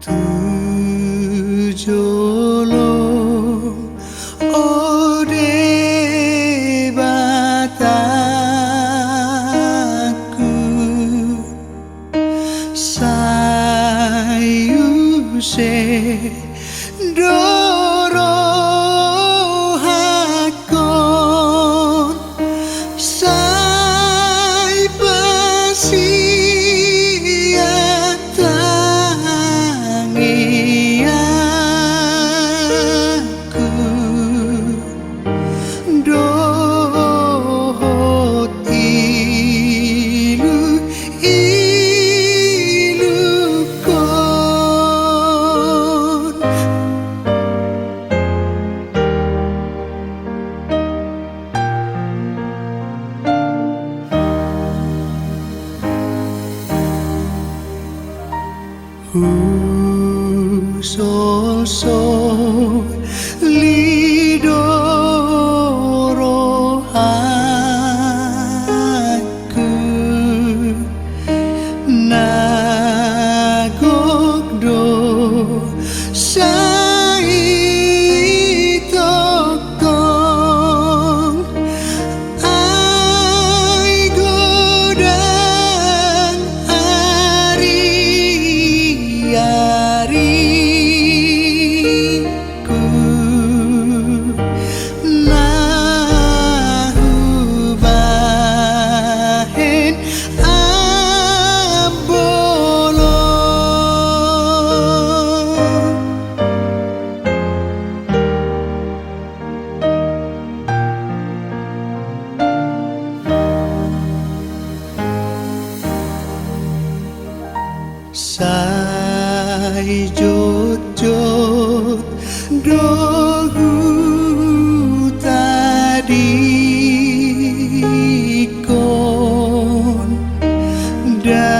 Tujolo ode bataku sayu se doro hakon sai pasiatangi aku dohot ilu kon sosok lidoro aku nagokdo saitokong ai godang ari-ariku nahu bahen abolo sai jot-jot dogu tadi kon dalami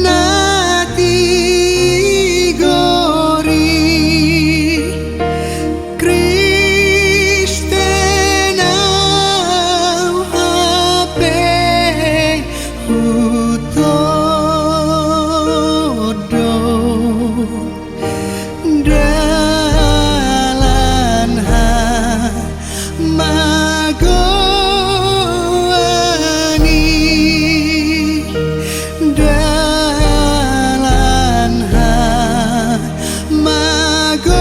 nati gori Kristen au hape hutodo dalan magowani dalan magowani.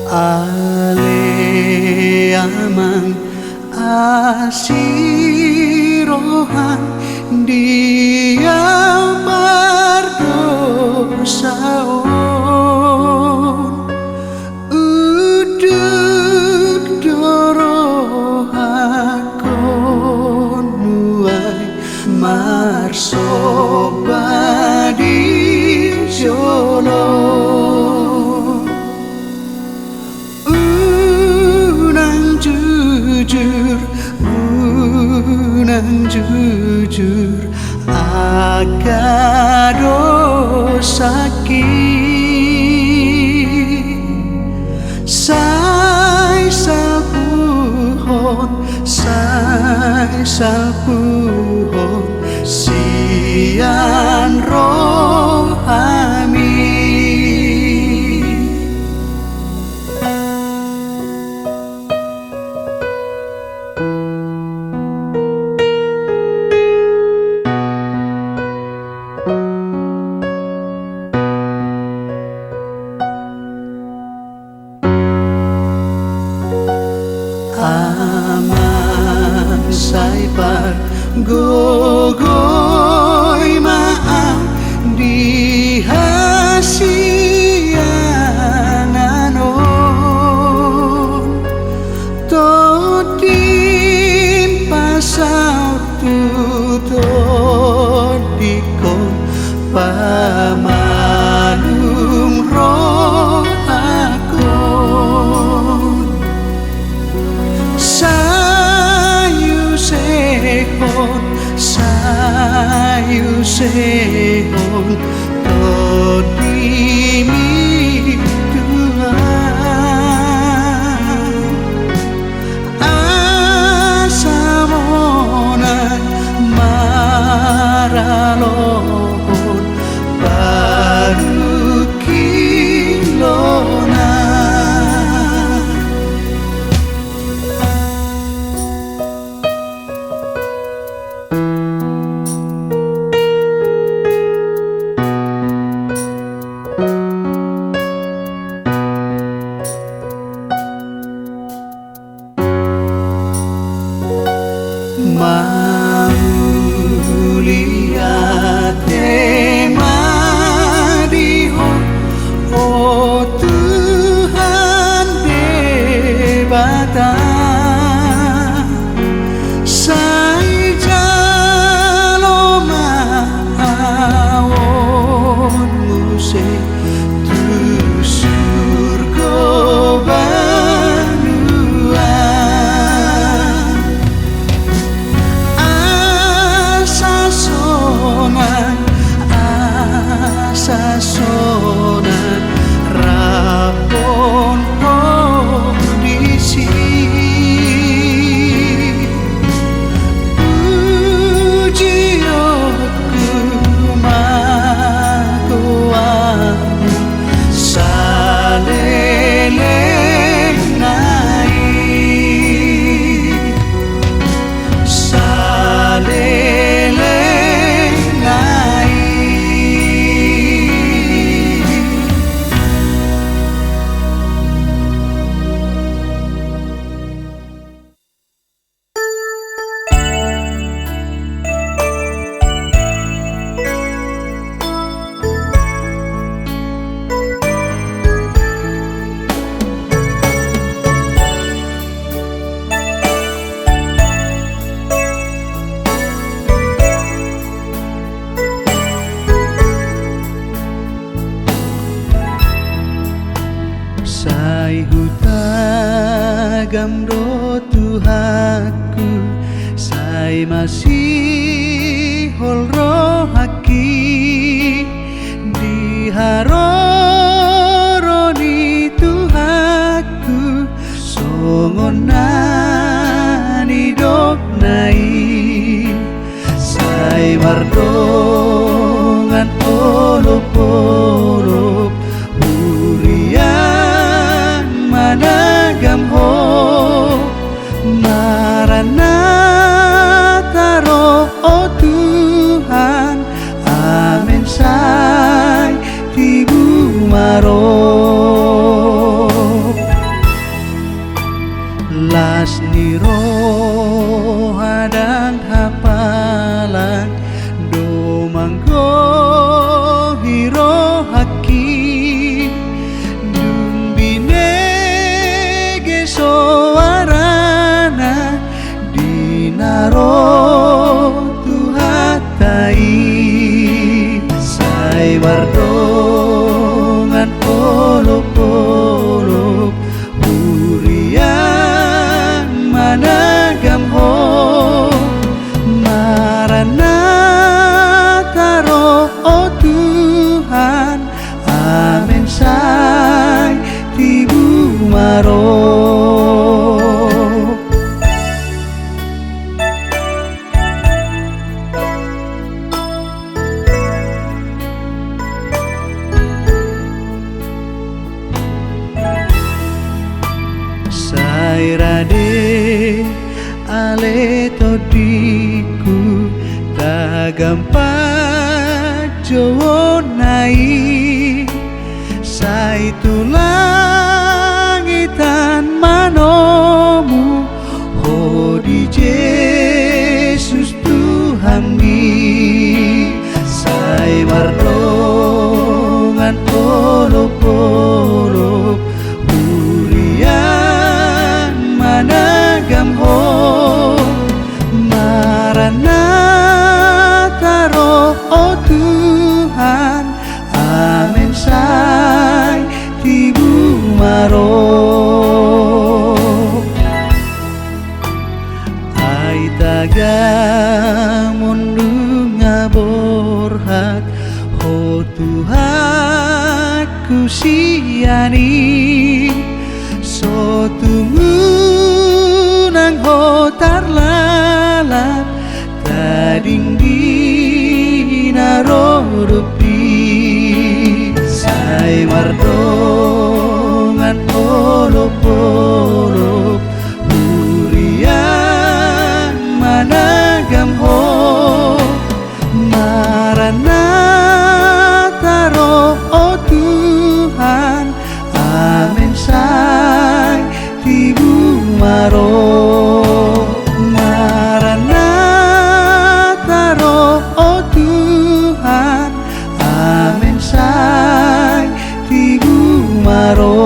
Ale amang asirohan dia mardosaon uduk doro hakon nuai marsobadi jolo unang jujur agado sakit sai salpuhon sian rohami. Aman sai par gogoy maam di hasiananon totin pasau tutodikon pama sehol todimi Tuhan asamonan maralohon baru kilona Mauliate mariho, oh Tuhan debata sai jalo maawon muse tu surga sasonan rapon kondisi ujianku makuanmu salelenai Sai hutagamdo Tuhanku sai masih holrohaki diharoroni Tuhanku songonani doknai sai mardongan olop-olop managam ho Maranatha roh oh Tuhan amin sai tibu maro las niro hadang hapalan domanggo hiro hakim soarana dinaro tuhatai sai wardongan olop-olop burian managam ho Maranatha roh oh Tuhan amin sai tibu maro Sairade ale todiku tagampat jowo nai sai tulangitan manomu hodi Yesus Tuhanmi sai mardongan olop-olop managam ho Maranatha roh oh Tuhan amin sai tibu maro ai taga mundu ngabor Tuhanku siani so tumunang hotar lalap tading di narorupi say mardongan olop-olop urian managam ho Maranatha roh oh Tuhan amin say tibu maro Maranatha roh oh Tuhan amin say tibu maro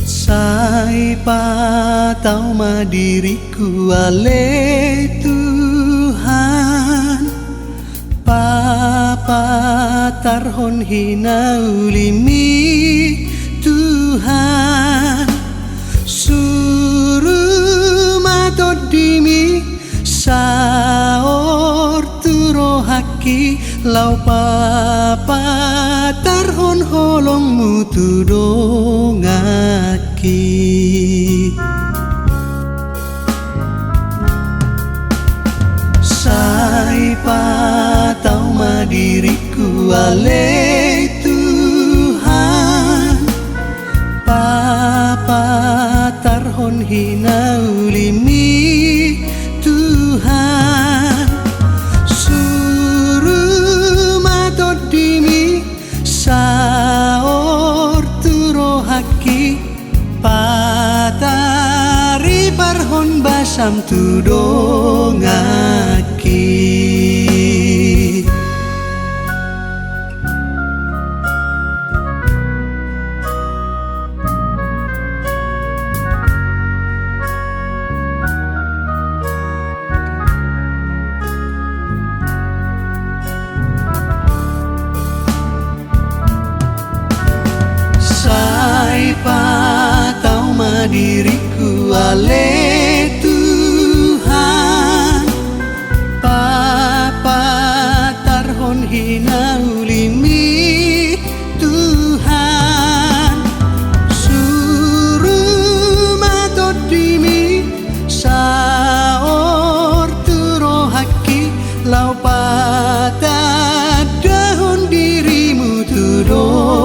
Sai patau ma diriku ale Tuhan Papa tarhon hina ulimi Tuhan Suruh matodimi saor turo haki lau papa tarhon holongmu tudongaki sai patau ma diriku ale Tuhan papa tarhon hina ulimi Tuhan suruh matodimi saor turo haki patari parhon basam tudongaki Sai patau ma diriku ale Tuhan Papa tarhon hina ulimi Tuhan Suruh matodimi saor turo haki lau patah dahon dirimu tudongaki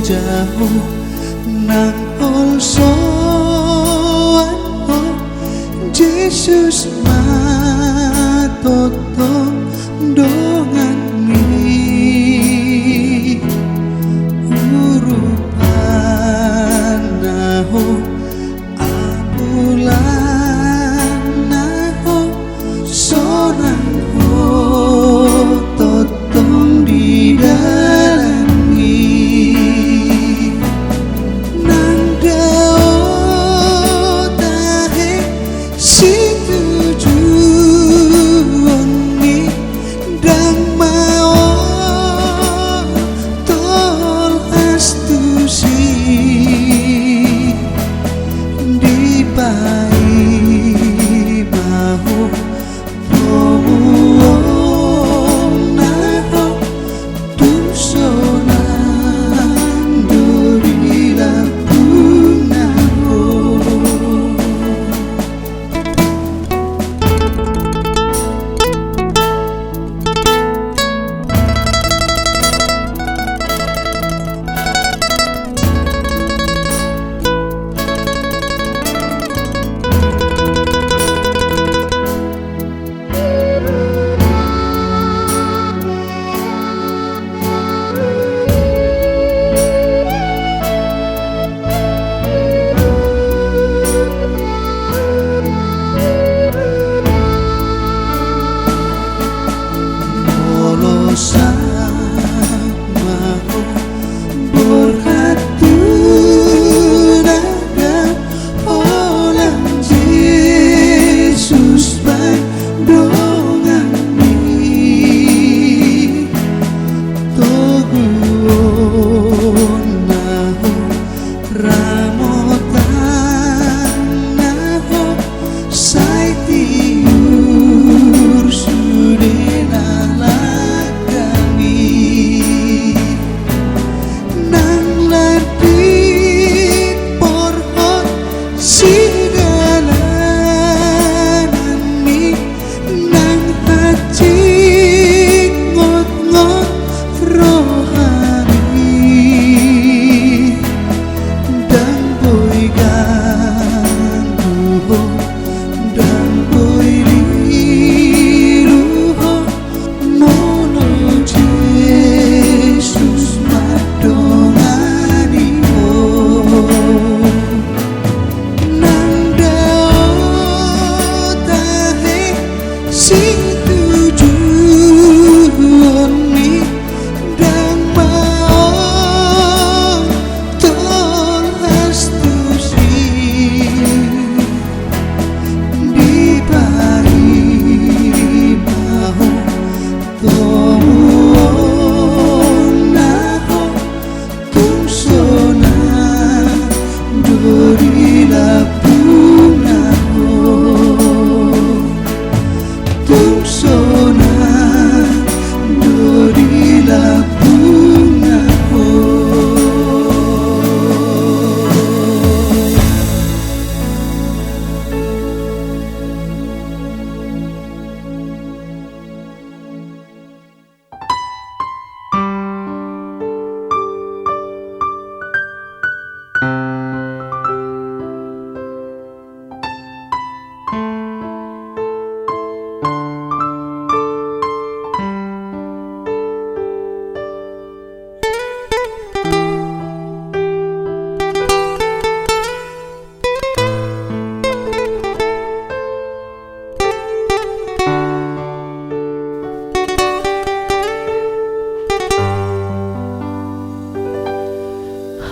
jauh nang olsoan Yesus matoto dongan mi urupan naho apulan naho sonang ho totong di dalam nang dao tahe si tujuan ni dang mau tol astusi di pai mau pomoong naho tusonan duri lapung naho sama berhatu naga olang Yesus baik dongan mi toguon naho ramotan naho sai tiur sudena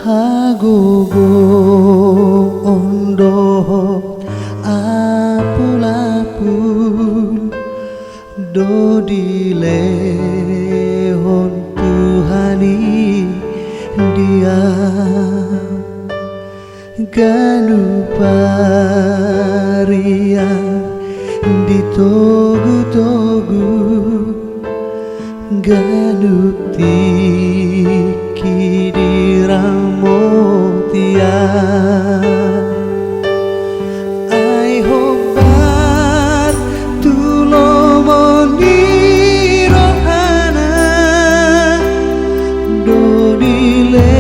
Hagogo ondo apul-apul dodile hon Tuhani dia ganu paria di togu-togu ganu tiki di ramotia ai hobar tulomoni rohana dodile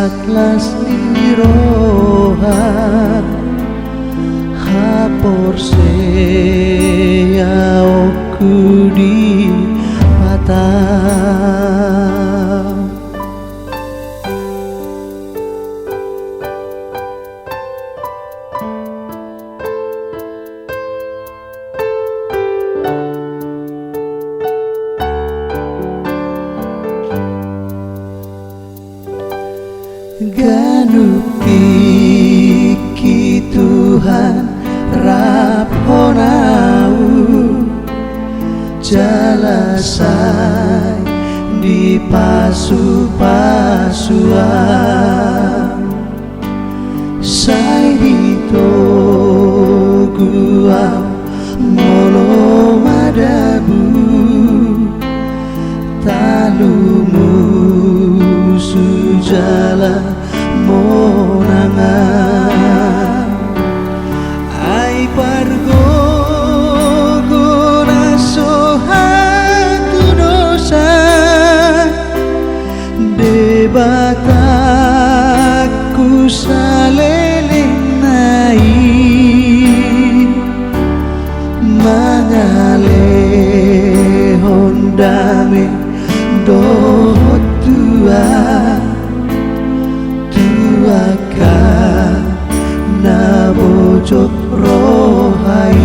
saklas niroha hapor seya oku di mata. Ganupiki Tuhan raphonau jalasai di pasu-pasuan sai di toguam molo madabu talumu sujala monangan ai pargo naso hatu dosa debataku saleleng nai mangale hondame doh tua na bojok rohai.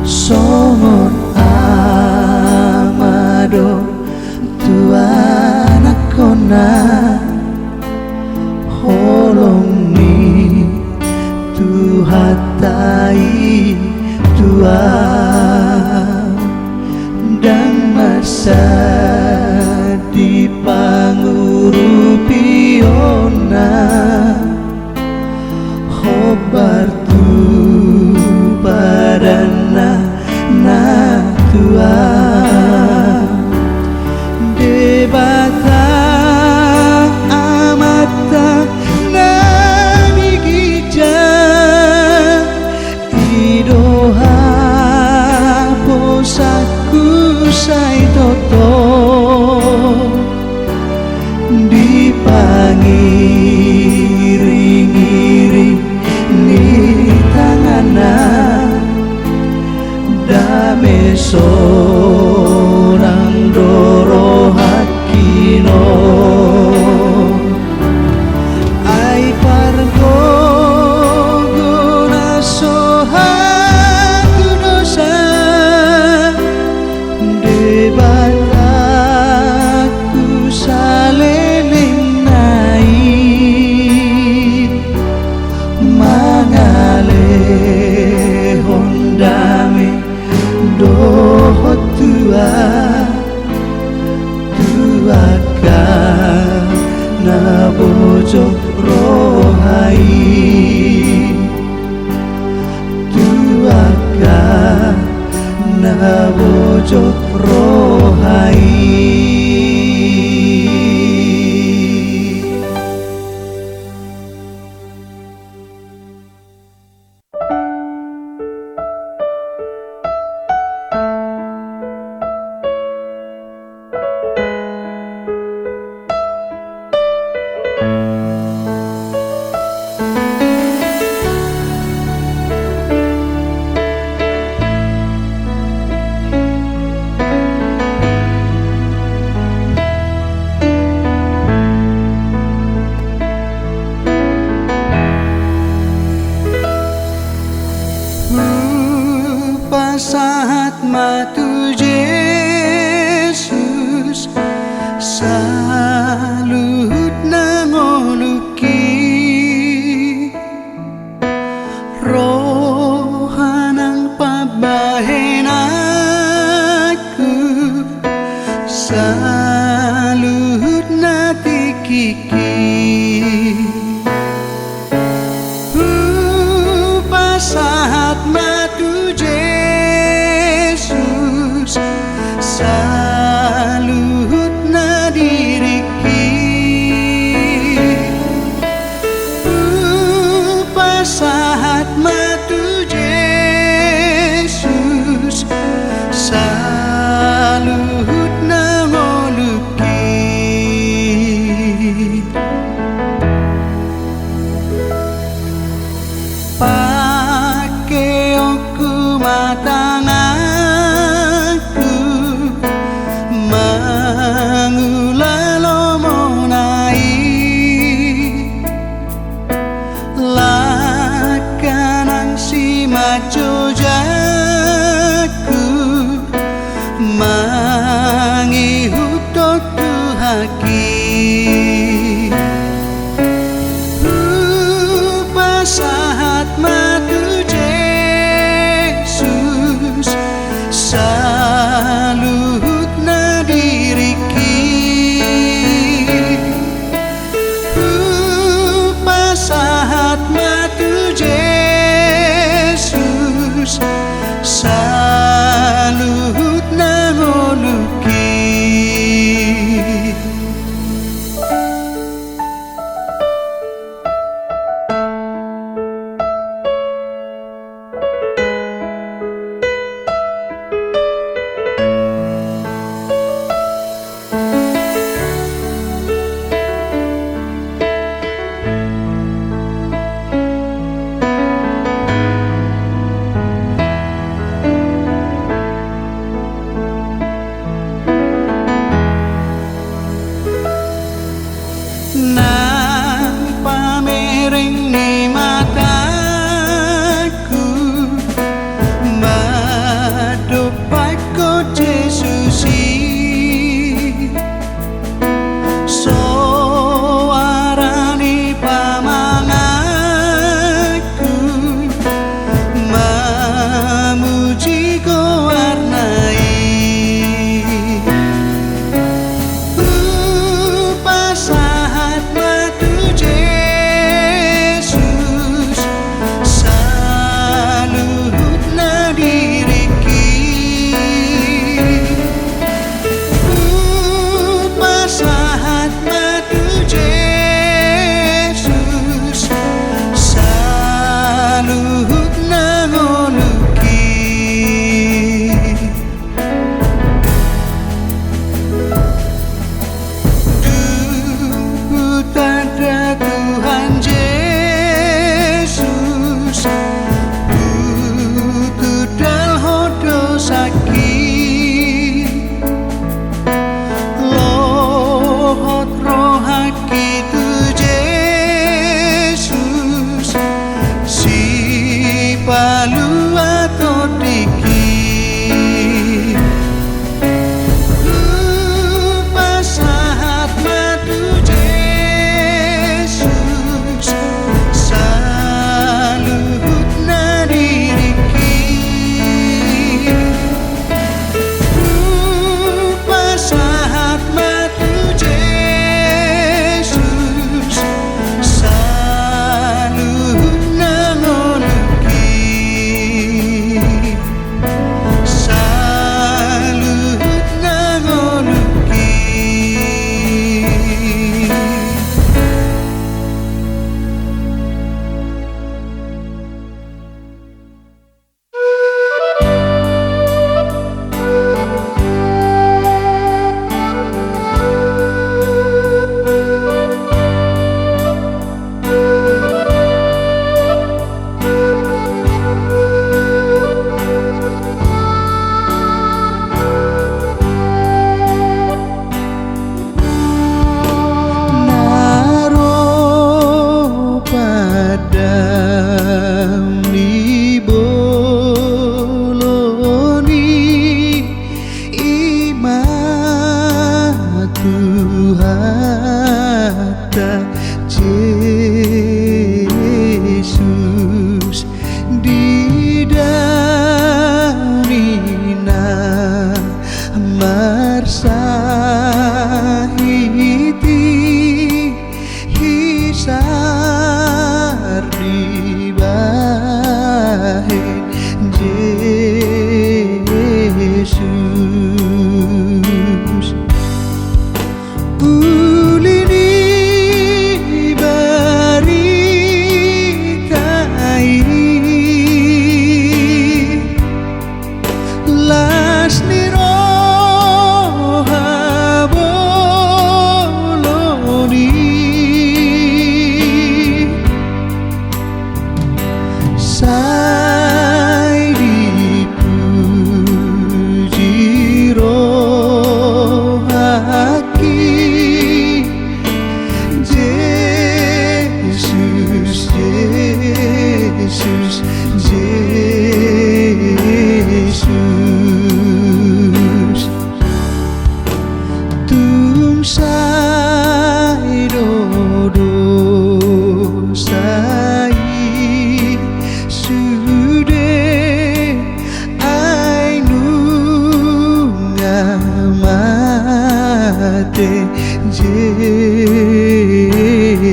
Somon amado tuana kona holong ni tuhatai tua dan masa di pangurupi ona hobar tu padana na tua debata amata na bigija idoha posaku sai toto dipangiring-iring ni tangana dame sorang doro hakino ai pargo guna sohatu dosa debataku saleleng nai mangale hondame doh tua na bojok rohai na bojok rohai. Saat matu Yesus salut nangoluki rohanang pabahenat diriki pasahat matu Yesus saluhut na diriki pasahat matu Yesus saluhut na ngoluki pake oku matanganku mangulalo monai lakanang si maco jaku mangihutok tuhaki pasahat matu Yesus saluhut na diriki pasahat matu Yesus saluhut na ngoluki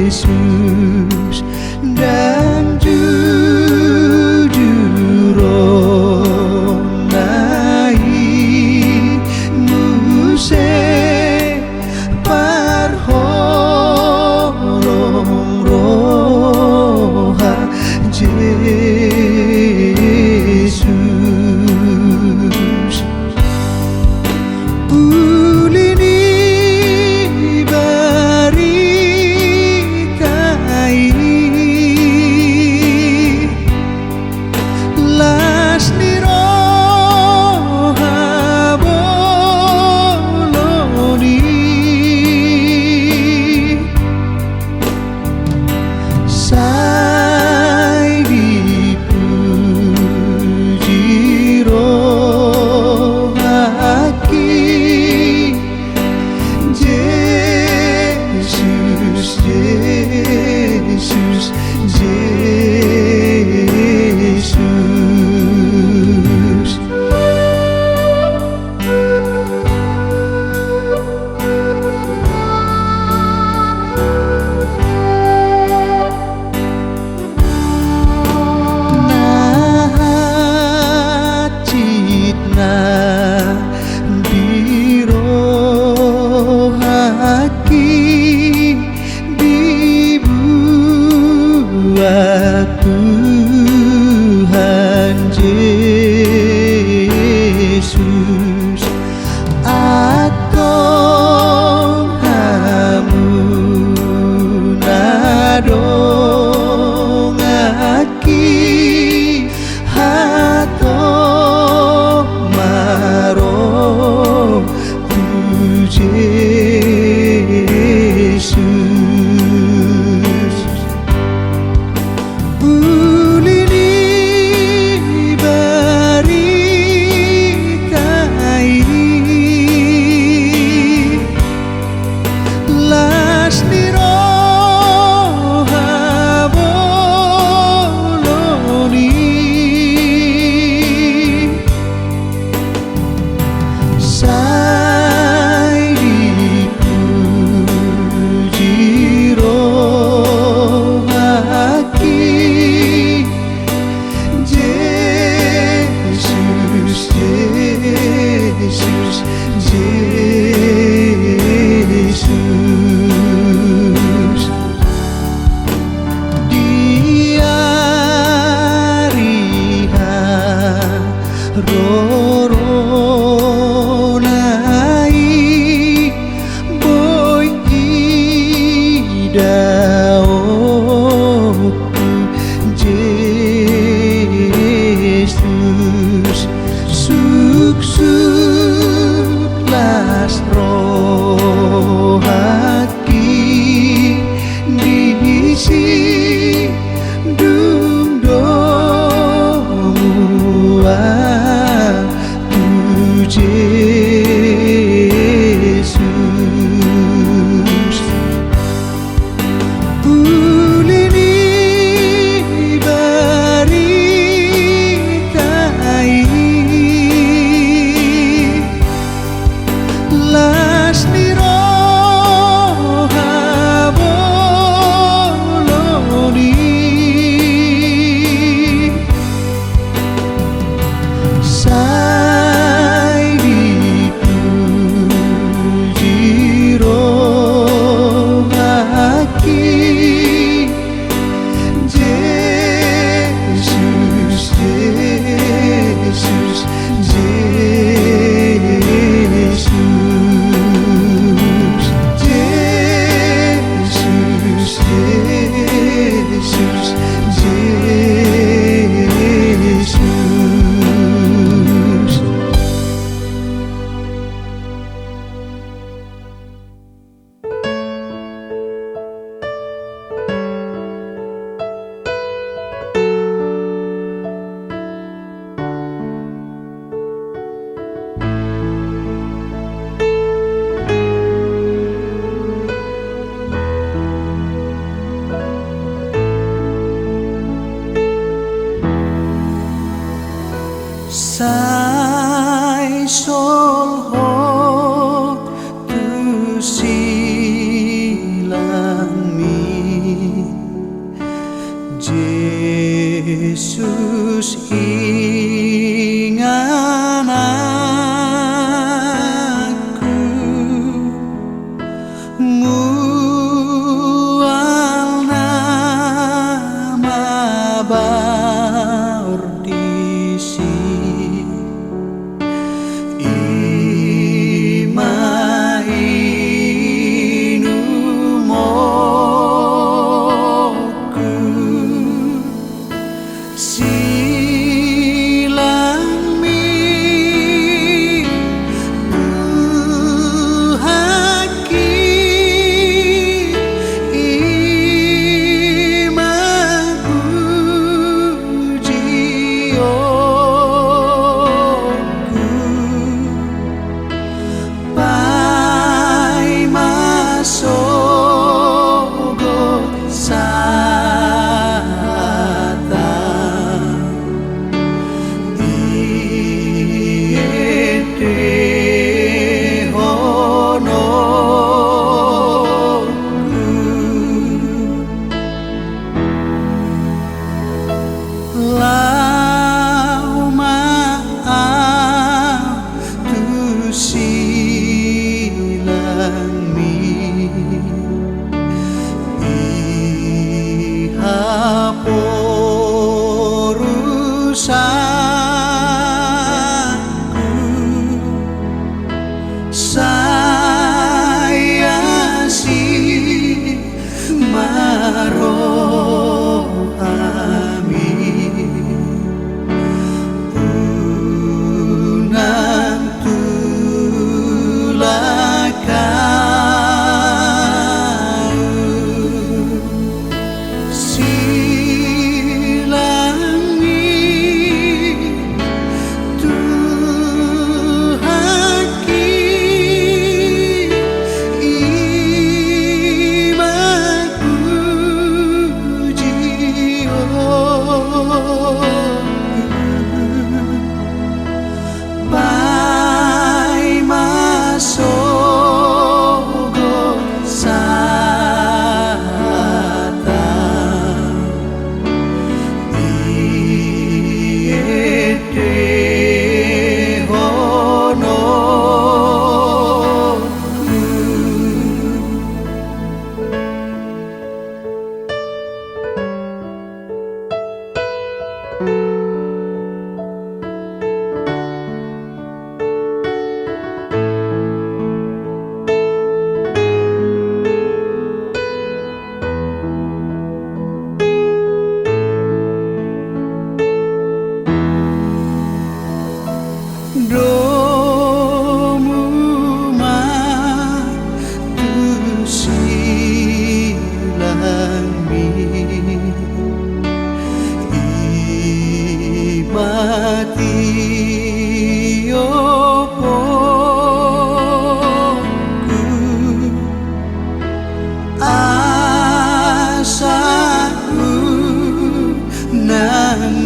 Yesus dan jujur onai muse parholong roha Yesus ulini baritai lasni roha boloni sai dipuji rohaki Yesus Yesus Yesus Nahacitna birohaki dibuat Tuhan Yesus Akong hamunadongaki hato maro Yesus ulini baritai lasni roha boloni sai dipuji rohaki Yesus Yesus Yesus diariha roronai boy idaoku Yesus suk-suk las rohaki diisi dung-dung domu matu silami ibati opoku asaku nang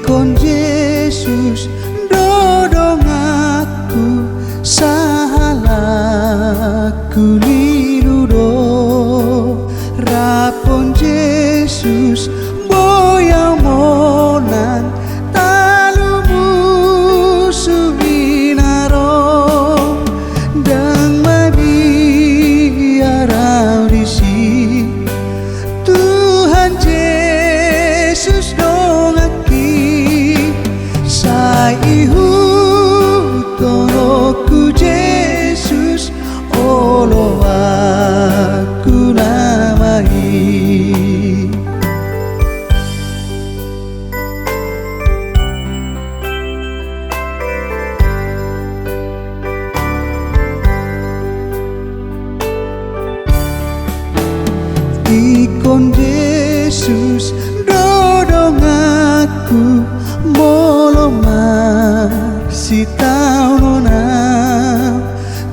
Ikon Yesus dodong aku sahalaku nirudo rapon Yesus boya monan talumu subinaro dan mabiarau disi Tuhan Yesus ihu toroku Yesus olo aku namai ikon Yesus dodong aku si tau nona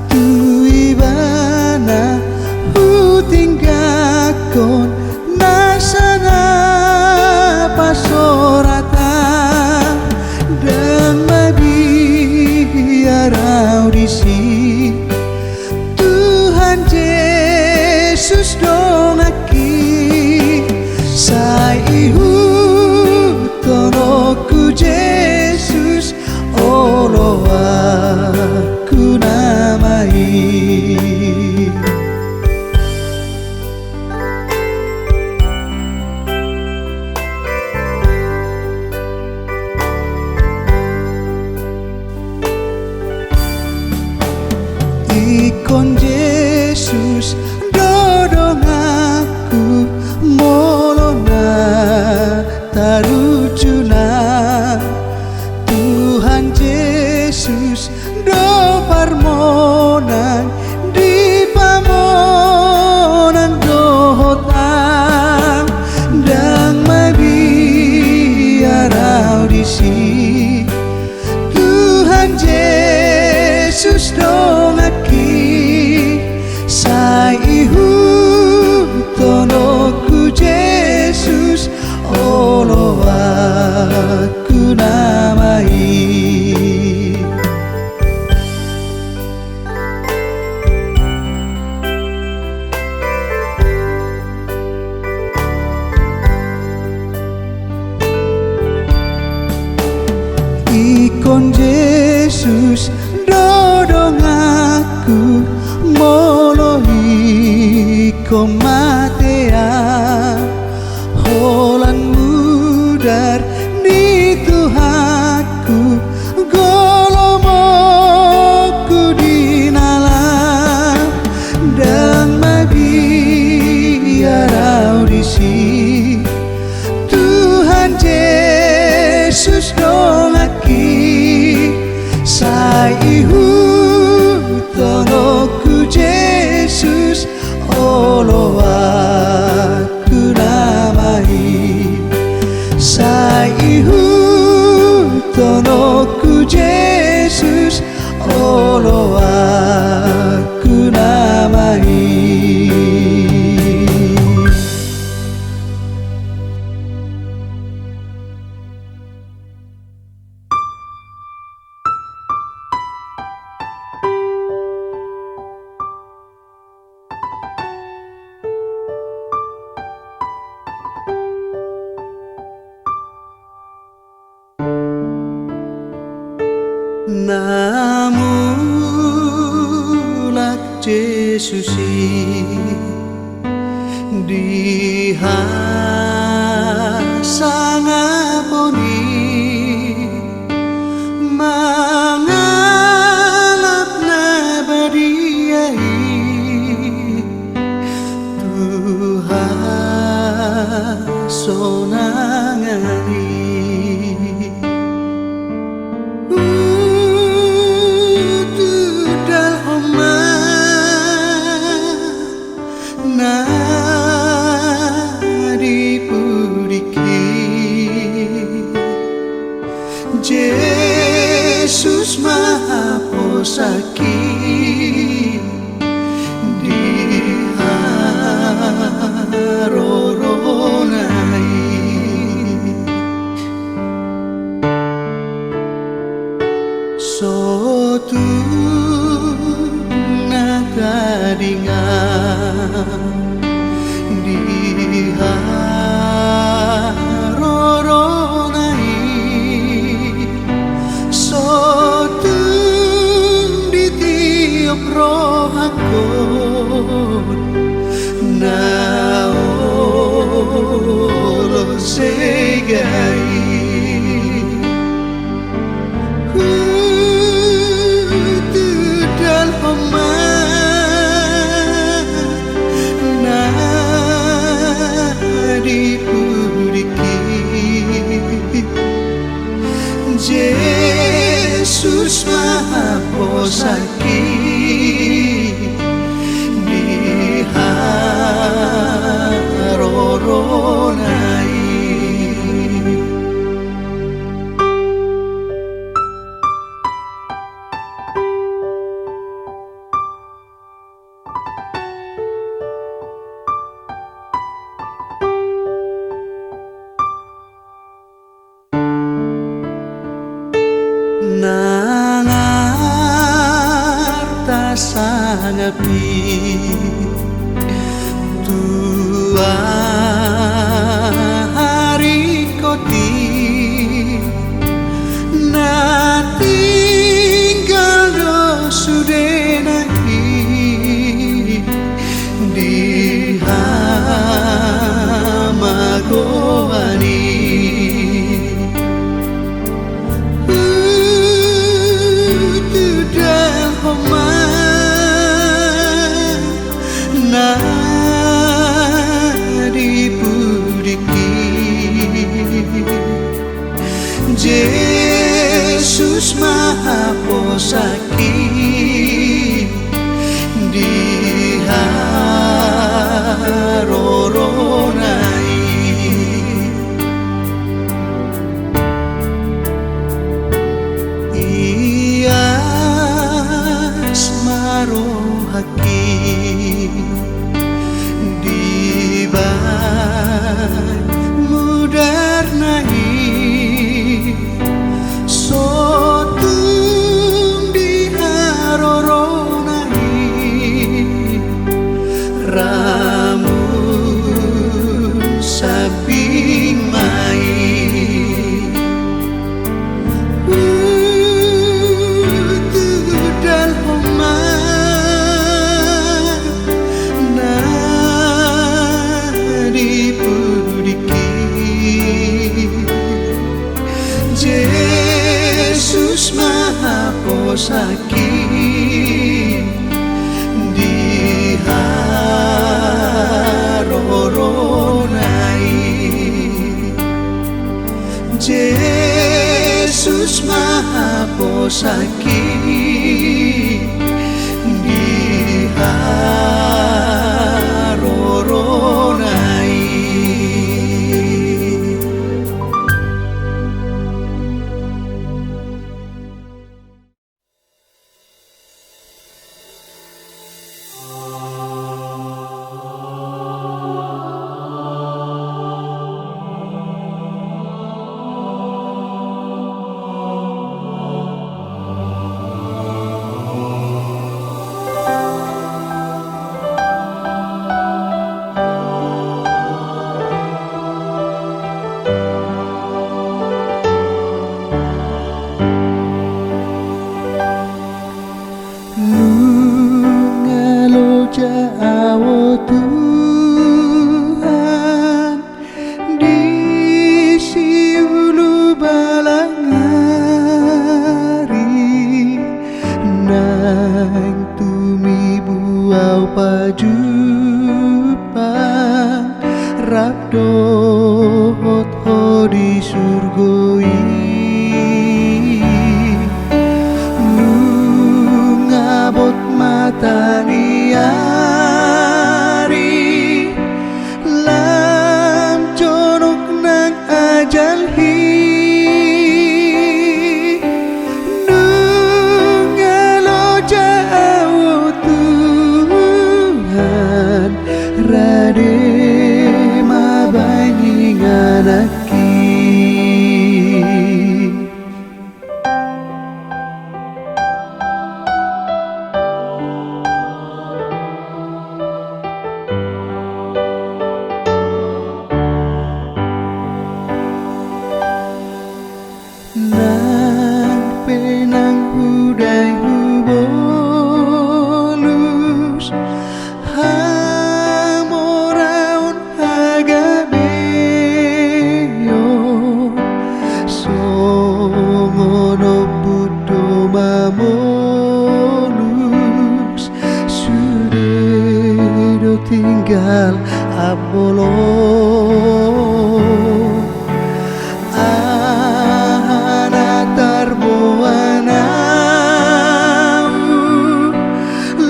tu ibana utinggakon nasana pasorata dan mabiarau disi Tuhan Yesus dongaki saihu tonoku Yesus olo aku namai ikon Yesus dodong aku molona tarucuna Tuhan Yesus do parmonan di pamonan dohotang dan mabiarau disi Tuhan Yesus dongaki saihu tonoku Yesus olo aku namai ikon Yesus dodong aku moloi komatea holan mudar ni Tuhanku golomok Namulak Jesusi dihasangaponi mangalap na badiai Tuhan sonangani Tudal homa na dipuriki Yesus Maha Posaki diharoronai Sotu nakadinga diharoronai Sotu ditiup roh hakun naolo segai Tudal homa na dipuriki Yesus Maha Posaki diharoronai Nangarta sangapi tua hari koti na tinggal do sudenahi di hamagoani na dipuriki Yesus Maha Posaki diharoronai Ia asmarohaki mudernai sotung diharoronai ramun sabing mai tudal homa na dipuriki Yesus Maha Posaki diharoronai Yesus Maha Posaki diharoronai nang tumibuaw pajupang rabdot ho di surgoi ngabot mata niari lam jonok nang ajal hi Rade mabandingan aki nang penang hudai hubolus Mamolus sudah tinggal abolo ana tarboana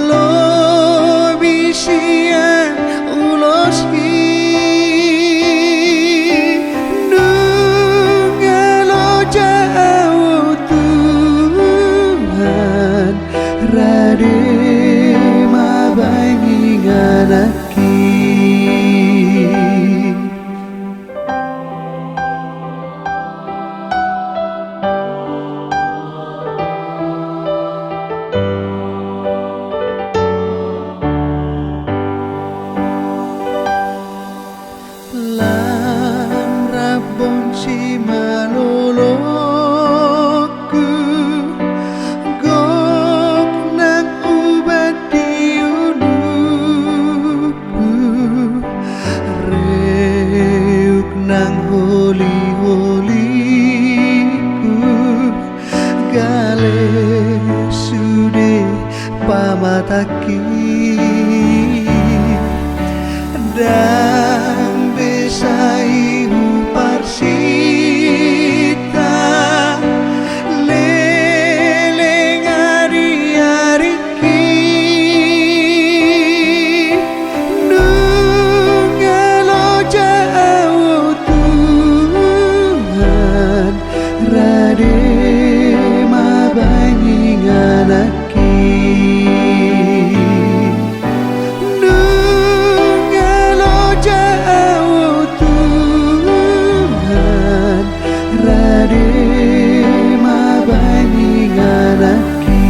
lo bisian ulos Rade mabandingan aki lam rabon si maloloku nang holi-holiku gale sude pamataki dan besai huparsita leleng ari-ariki nungalo jauh Rade mabandingan aki nungalo jauh Tuhan Rade mabandingan aki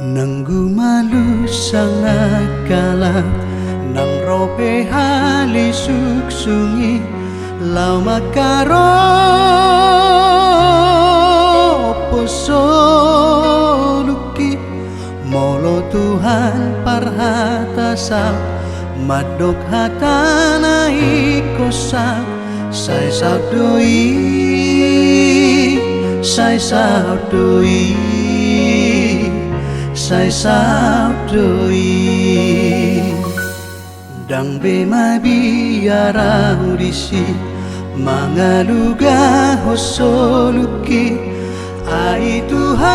Nanggu malu sangat galak nang rope hali suksungi lau makaro posoluki molo Tuhan parhata sa madok hatana ikosa sai saudoi sai saudoi sai saudoi dang be mabiara urisi mangaluga hosoluki ai Tuhan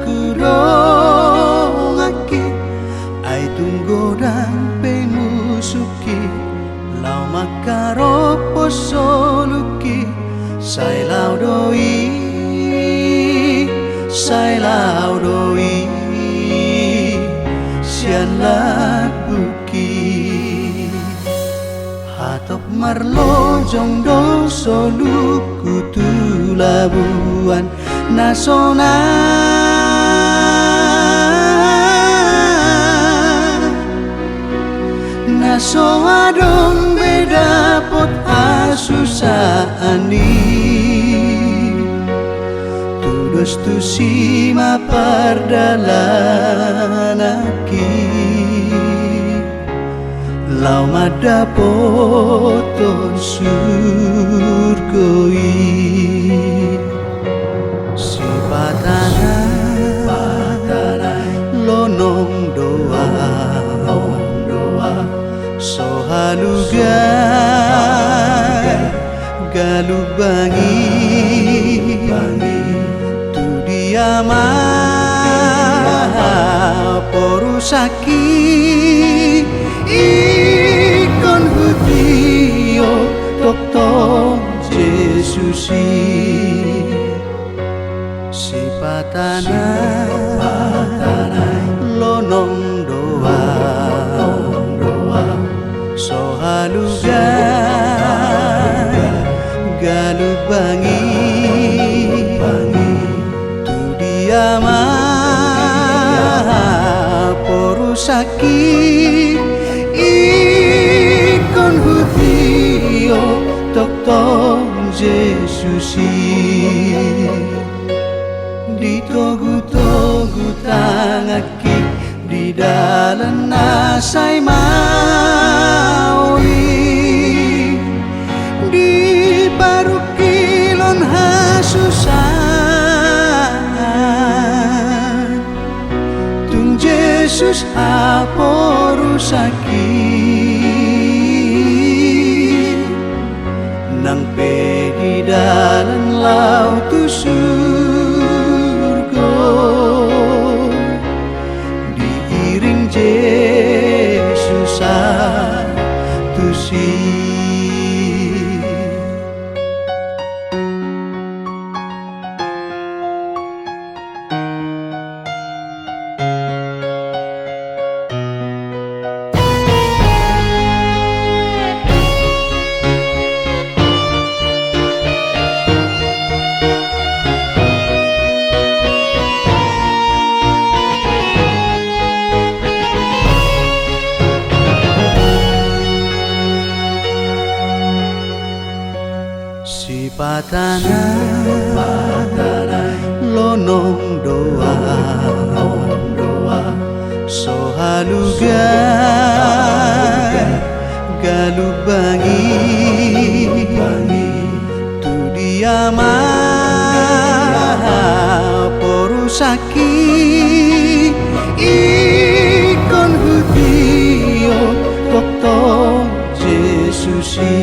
kurongaki ai tunggodang pe musuki lau makaro posoluki sai laudoi sai laudoi sian labuki hatop marlo jongdo soluku tulabuan nasona naso adong beda pot asusani tudos tu sima pardalanaki lau madapoton surgoi si patanai lonong doa sohalugai galubangi tu diama porusaki ikon hutio tokto Jesusi si patanai lonong doa sohalugai galubangi tu diama porusaki ikon hutio tokto Jesusi ditogu-togu tangaki di dalam nasai maui di parukilon hasusan tung Yesus aporusaki nang pe di dalam laut surga diiring Yesus atusi si patanai lonong doa sohalugai galubangi tu diama porusaki ikon hutio tokto Jesusi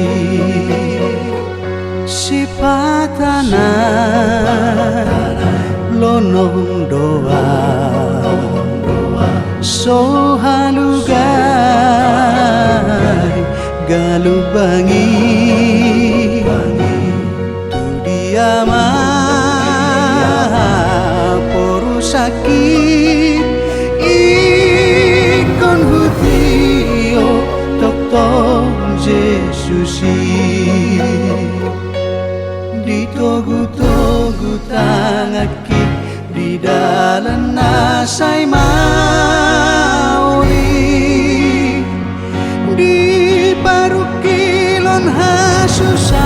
si patanai lonong doa sohalugai galubangi tu diama porusaki ikon hutio tokto Jesusi ditogu-togu tangaki di dalam nasai mauli di parukilon hasusan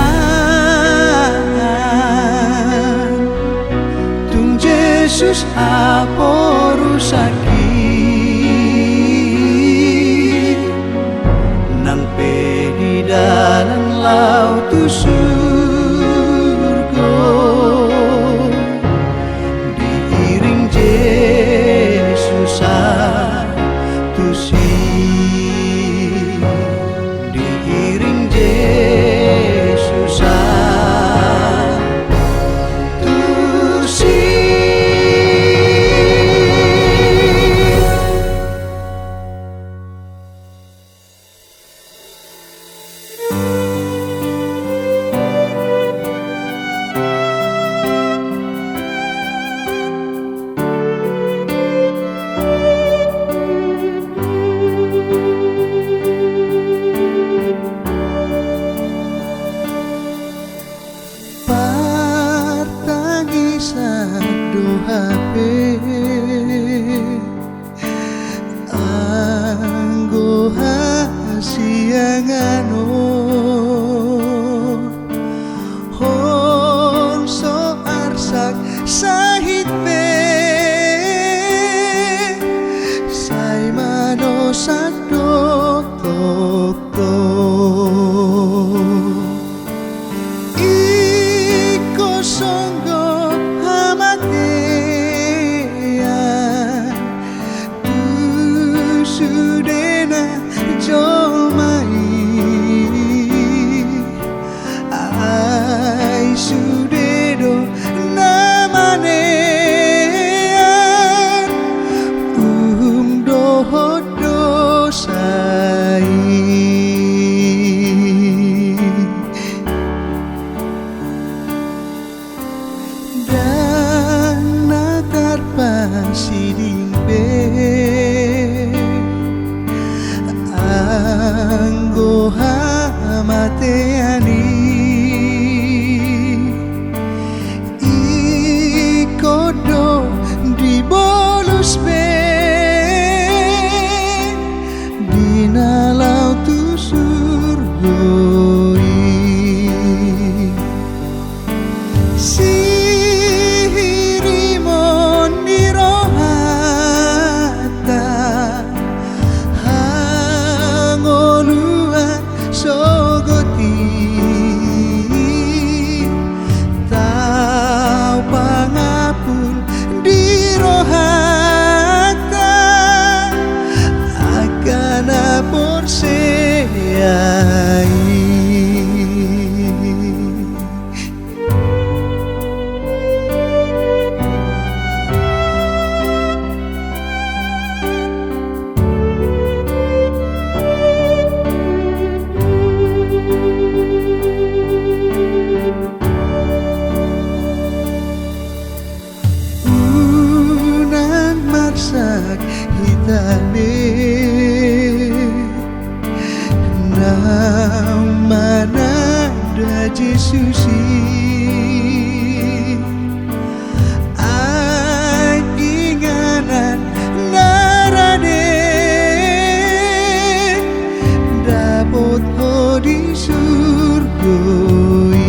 tung Yesus aporu sakit nan pe di dalam laut surga diiring Yesus tusi diiring Yesus tusi. Anggo hasiangano honso arsak sahit pe sai mano sadok tok iko songgo sudena jomai ai sudedo namane doho sai dan nakar pasiding be anggo hamateani ikodo di bolus pe dina laut surgoi sihirimon di rohata sogoti tau pangapun di rohata akan porseai sak hitane namana da Yesusi ai inganan narade dapot ho di surgoi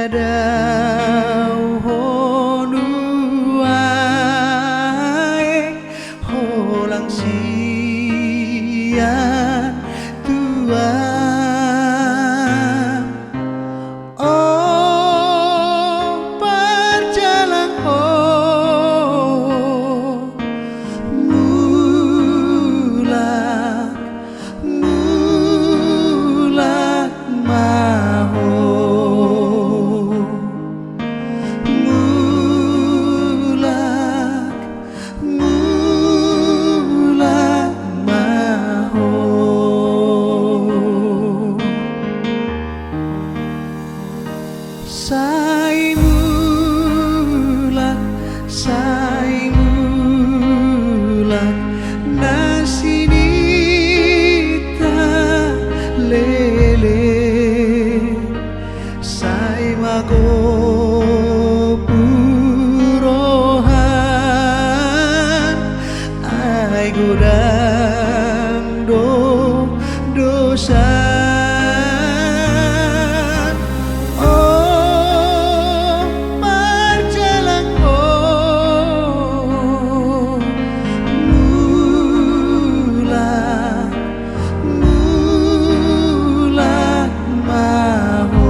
dadau honu ae holang sian tua oh perjalan oh mulak mulak maho mulak mulak maho sai mulak nasinita lele sai mago purohan ai godang dosa oh perjalan oh mulak mulak maho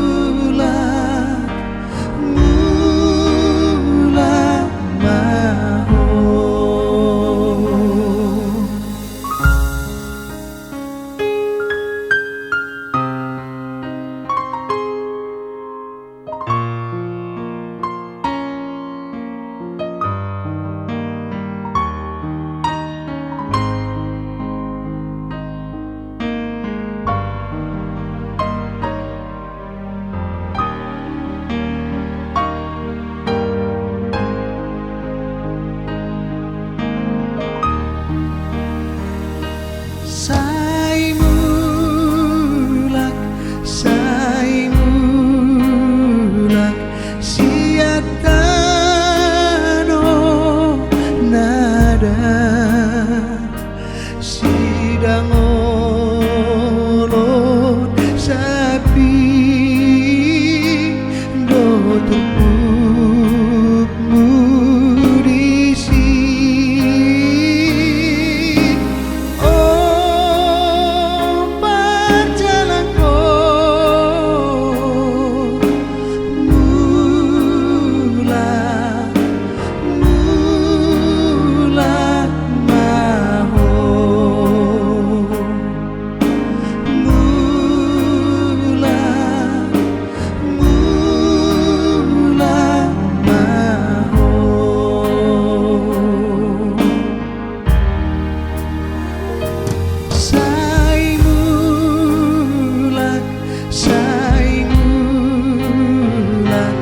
mulak mulak maho. Sai mulak siatano nada sidang olon sapi do tupuk mudisi oh perjalan oh mulak mulak maho mulak mulak maho sai mulak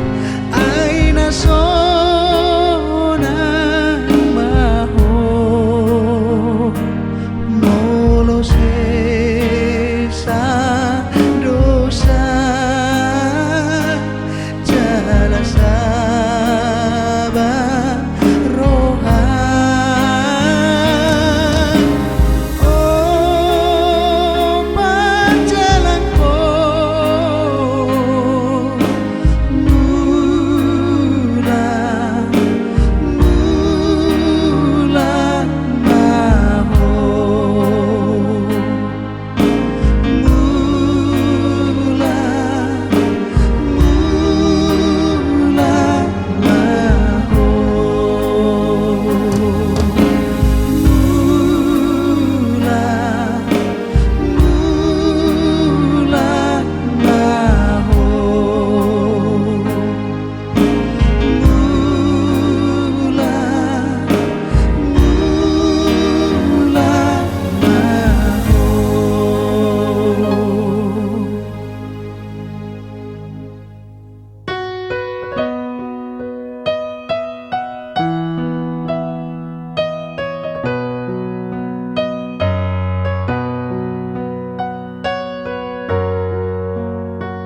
aina sona maho nolo sesa dosa jala sabar rohan oh perjalan oh mulak mulak maho mulak mulak maho mulak mulak maho mulak mulak maho.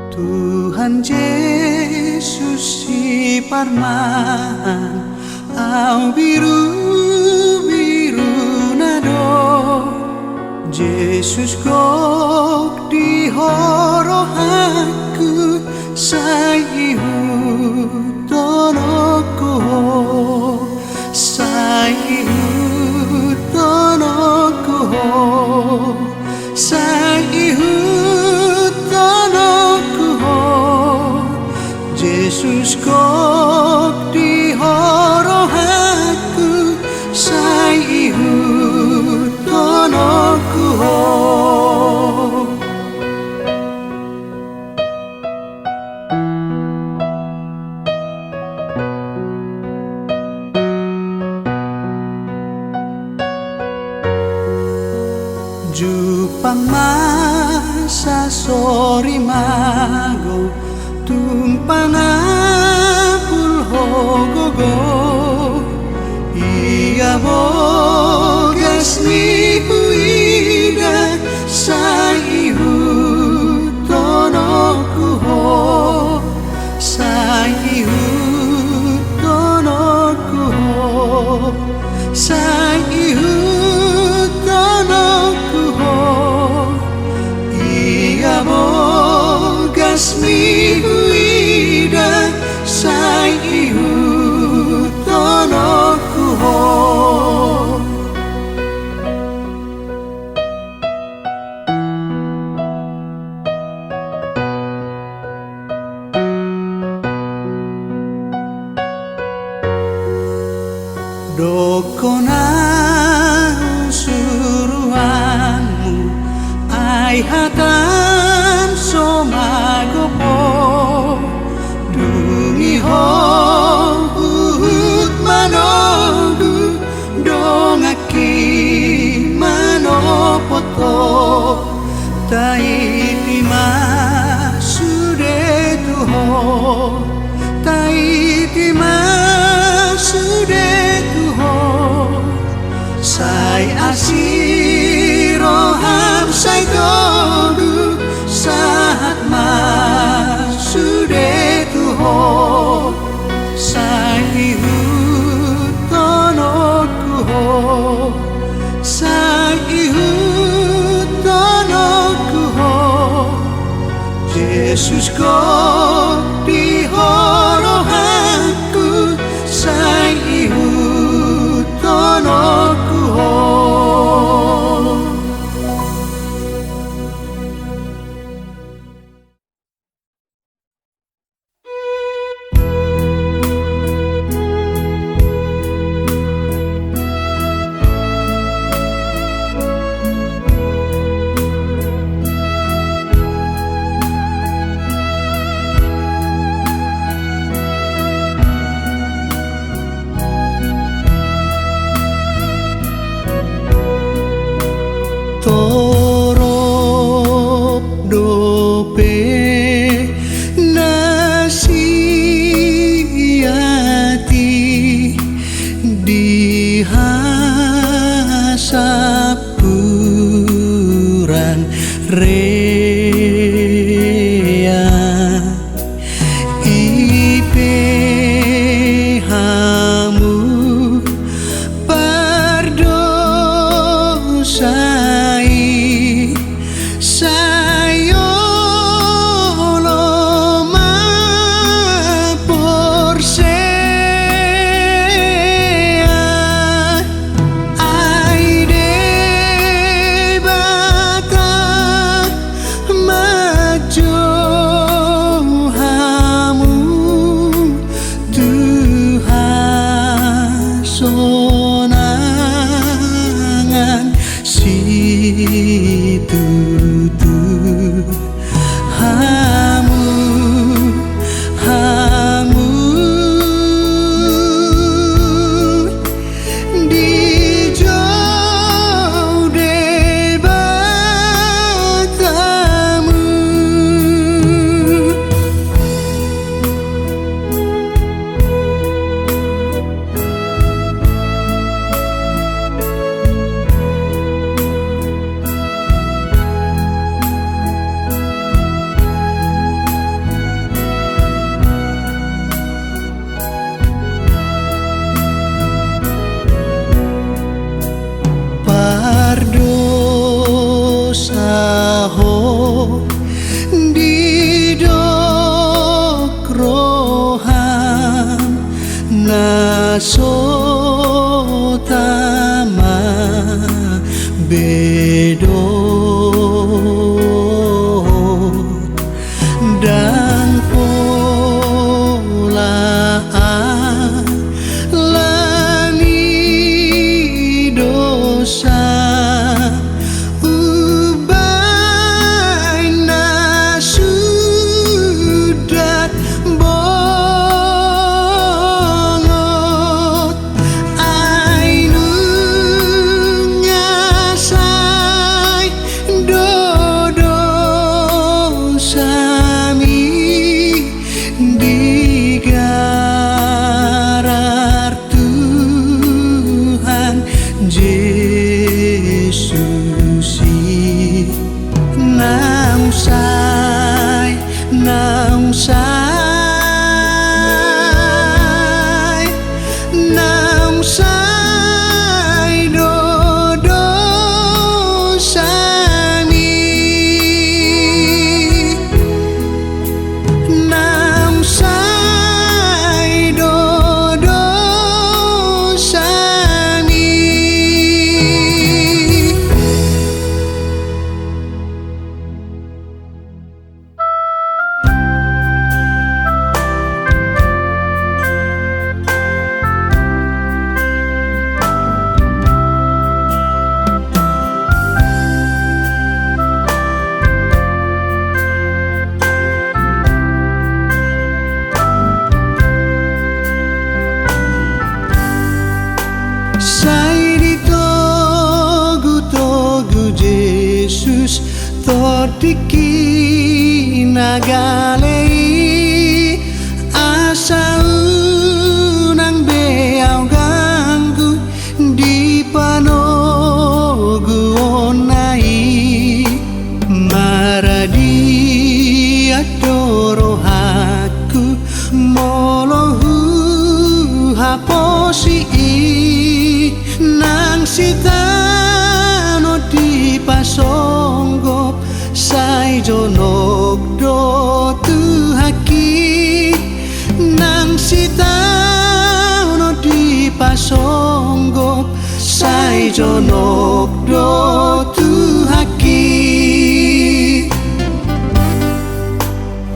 Tuhan Yesus si parman au biru biru nado Yesus gok di horohaku saihu tonoko saihu tonoko saihu tonoko Yesus gok di horohaku saihu tonoko Jupang masa sori mago tumpang apul hogogo ia bogas ni huida saihu tonoku ho saihu tonoku ho saihu tonoku ho ia bogas ni huida saihu tonoku ho Dokona suruhanmu ai hatam somagopo dungi ho uhut manogu dongaki manopoto taiti masude tuho taiti masude tuho sai asiroham sai dogu saat masude tuho sai hutonoku ho sai hutonoku ho Yesus kok di horohaku sai hutonoku ho pasotama bedot dan pola lani dosa ubaina sudah bongot ainu ngasai dodo sami digarar Tuhan Yesus naungsai dodo sami naungsai dodo sami. Sai di togu Yesus totiki nagalei asa unang beau ganggu di panogu onai maradi adoro haku molohu haposi nang sitano di pasonggop sai jonok do tuhaki nang sitano di pasonggop sai jonok do tuhaki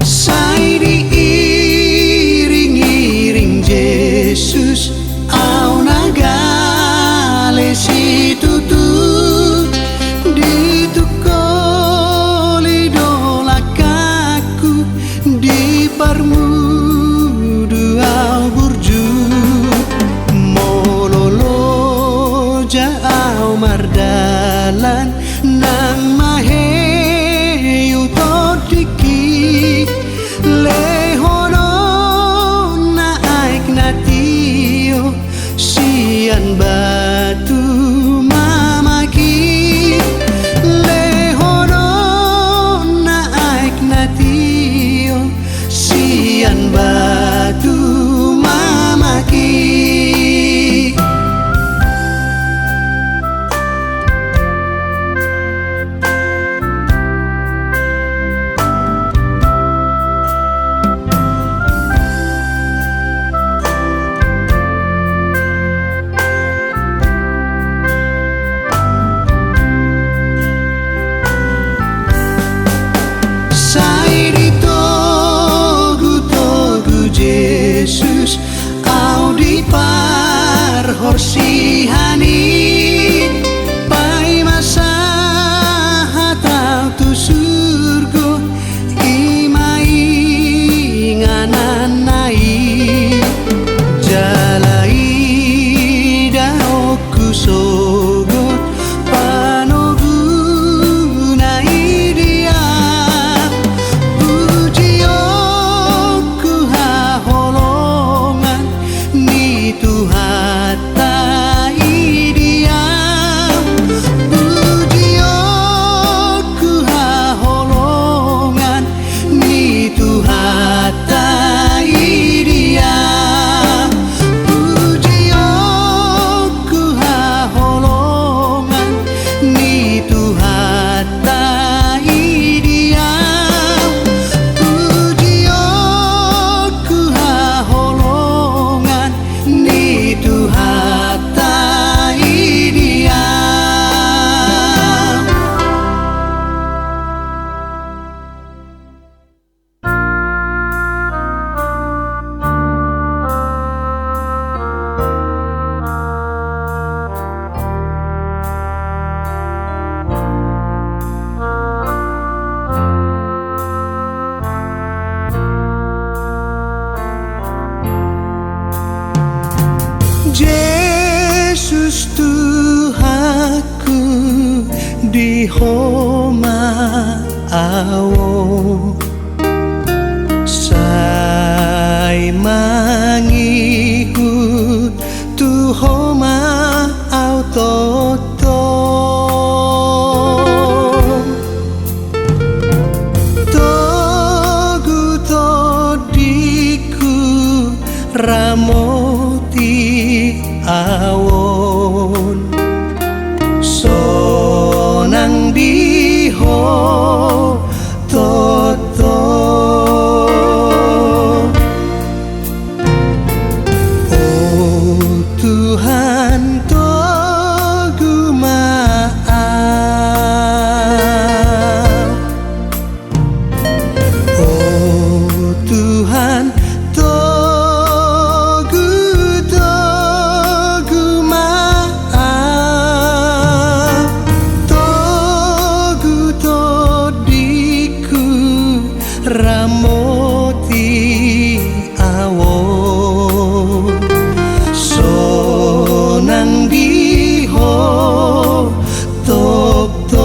sai diiring-iring Yesus au naga situ tuh ditukoli dolakaku di parmudu au burju mololo jau mardalan nang maheyu todiki lehono na aik natio sian batu mamaki lehono na aik natio sian batu mamaki. Yesus au di par horsihani pai masa hatau tu surgo imai ngananai jalai daoku sogot panogu nai dia Tuhan tak dia di homa awo sai mangihut tu homa au toto togu todiku ramoti awon sonang diho toto oh Tuhan togu maaf oh Tuhan ramoti awon sonang diho tok tok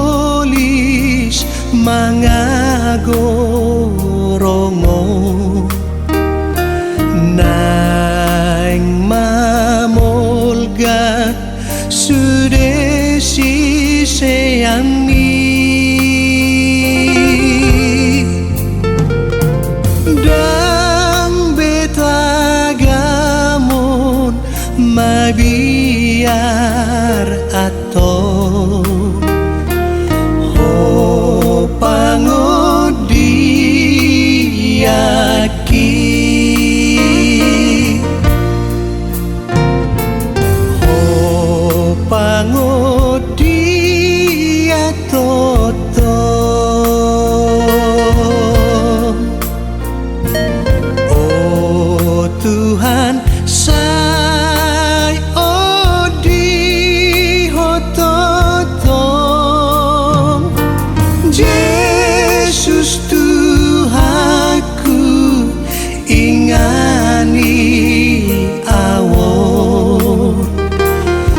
simbolis mangagorongo naing mamolgat sudesi seyami dang betagamon mabiar atau pangodiaki oh pangodia toto oh Tuhan sai odi hototo Yesus Tuhanku ingani awon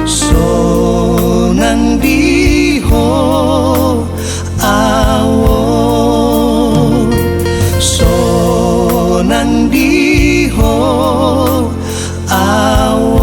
sonang diho awon sonang diho awon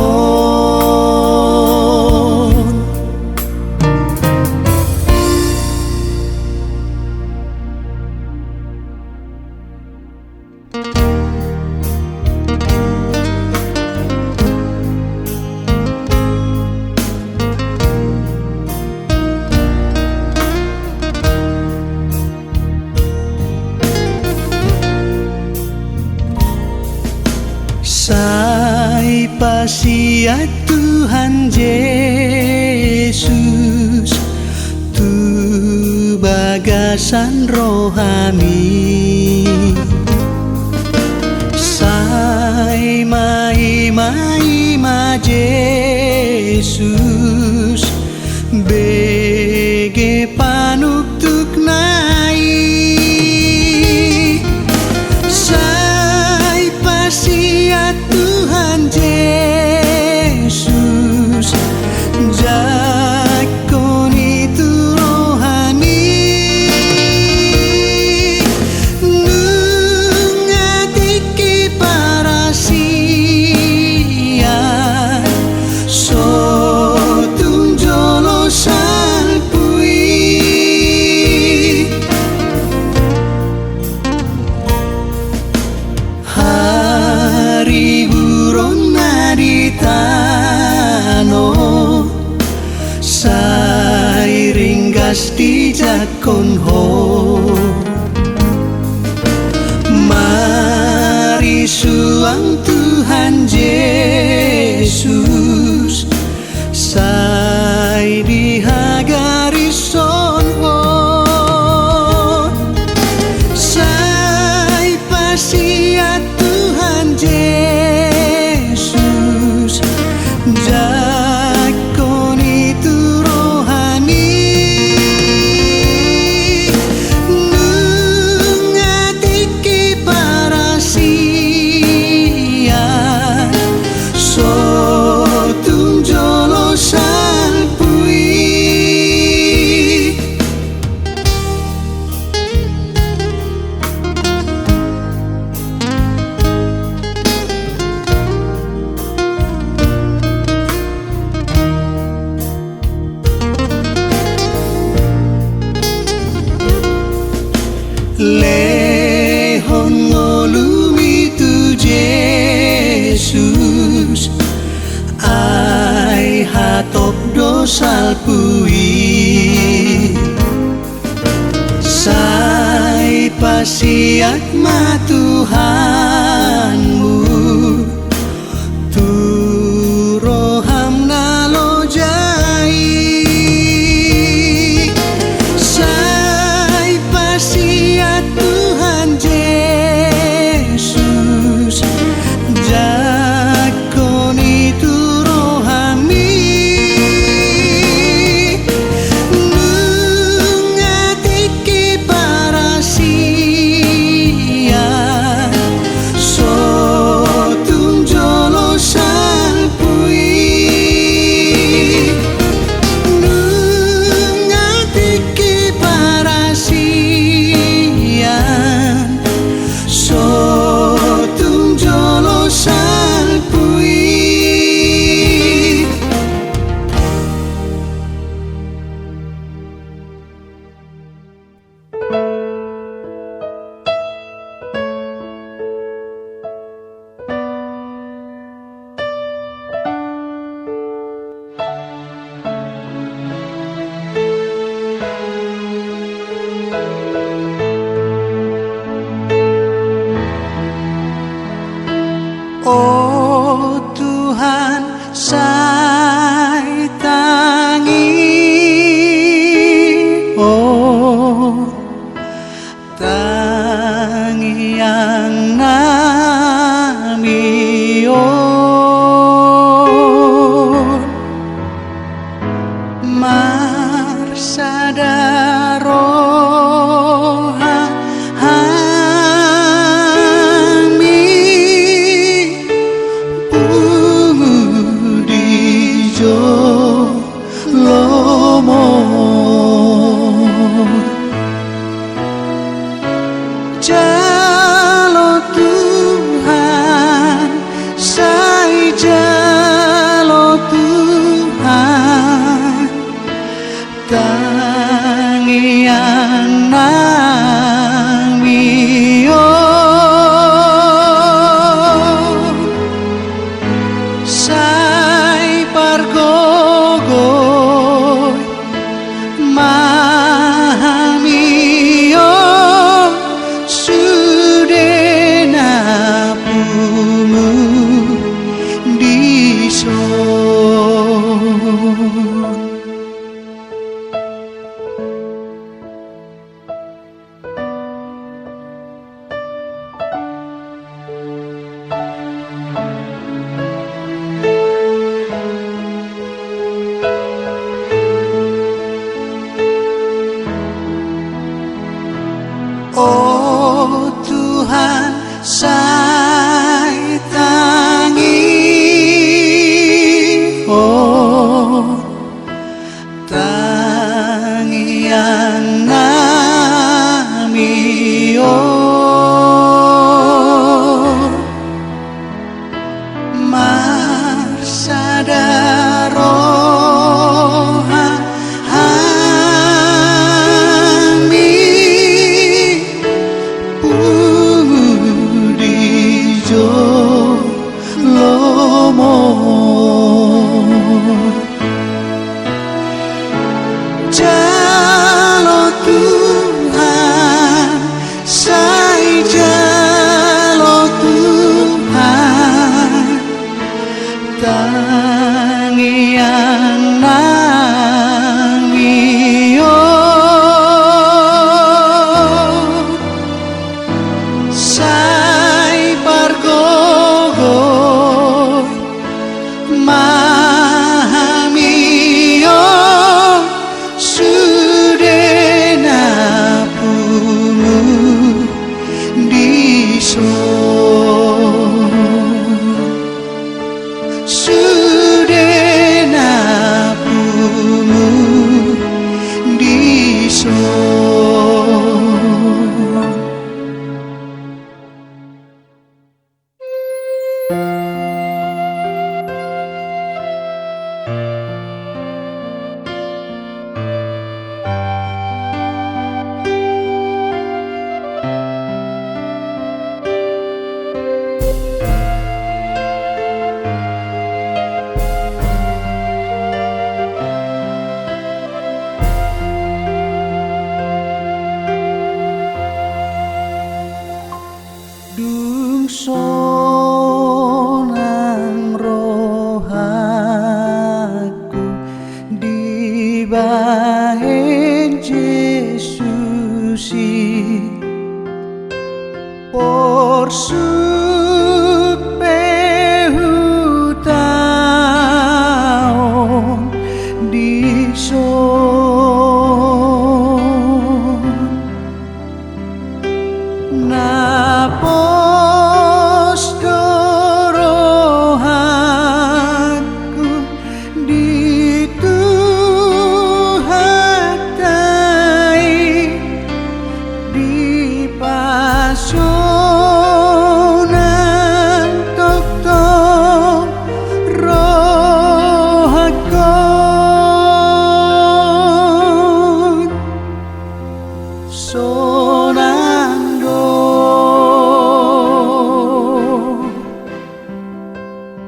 sai pasia Tuhan Yesus tu bagasan rohani sai mai Yesus bege panuktuk nai sai pasia Tuhan Yesus jakoni tu rohani nungatiki parasia sotung jolo salpui hari buron naritano sai ringgas di jakon ho mari suang Tuhan Yesus sai di hagari son ho sai top dosal pui sai pasiat ma Tuhanmu turoham nalo jai sai pasiat Tuhan Yesus jakoni turohami nungatiki parasia sotung jolo salpui nungatiki parasia sotung jolo salpui. Oh Tuhan sai tangi, oh tangi yang nami oh marsadaroha lomo jalo Tuhan sai jalo Tuhan tangi yang nami oh sai pargogo mahamio sudena pumu dison. Oh Tuhan sai tangi, oh tangi yang nami oh marsadaroha lomo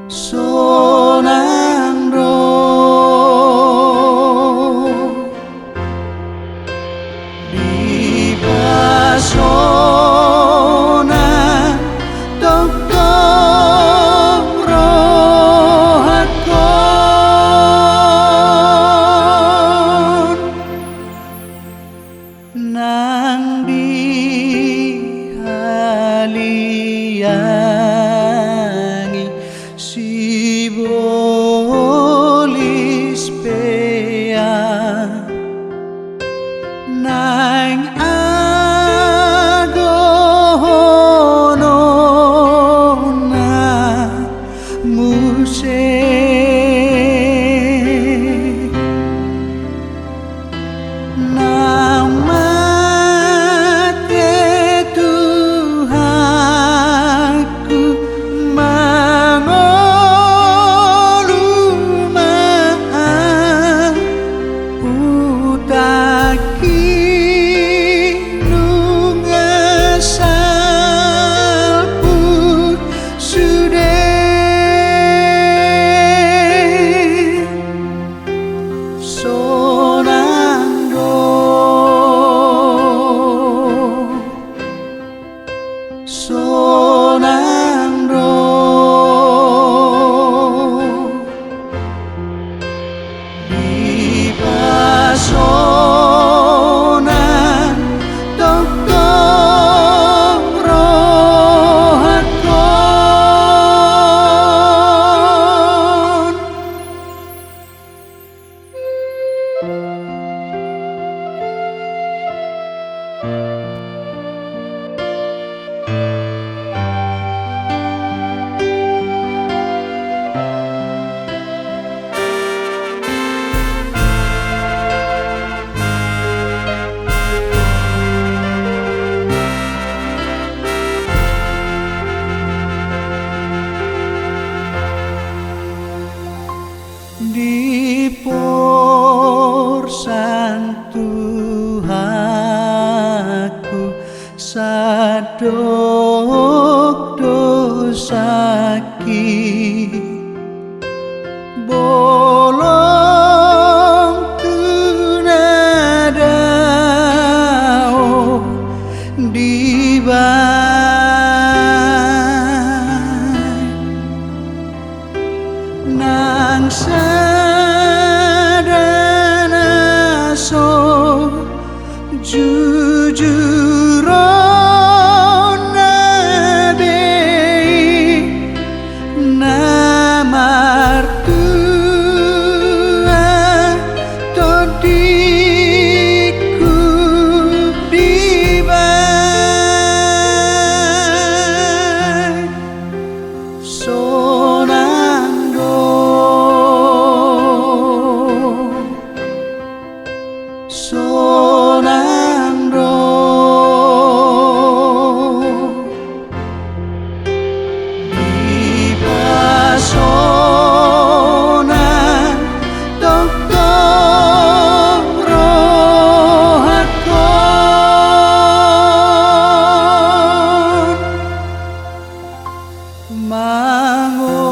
Sonangro di pasona tokong rohakon nang di haliangi si bolis pea nang agono na muse di porsan Tuhanku sadok dosaki bolong kunadao di nang sadana so jujur nabi namartua todiku dibai Sonangro di pasona tokong rohakon mangun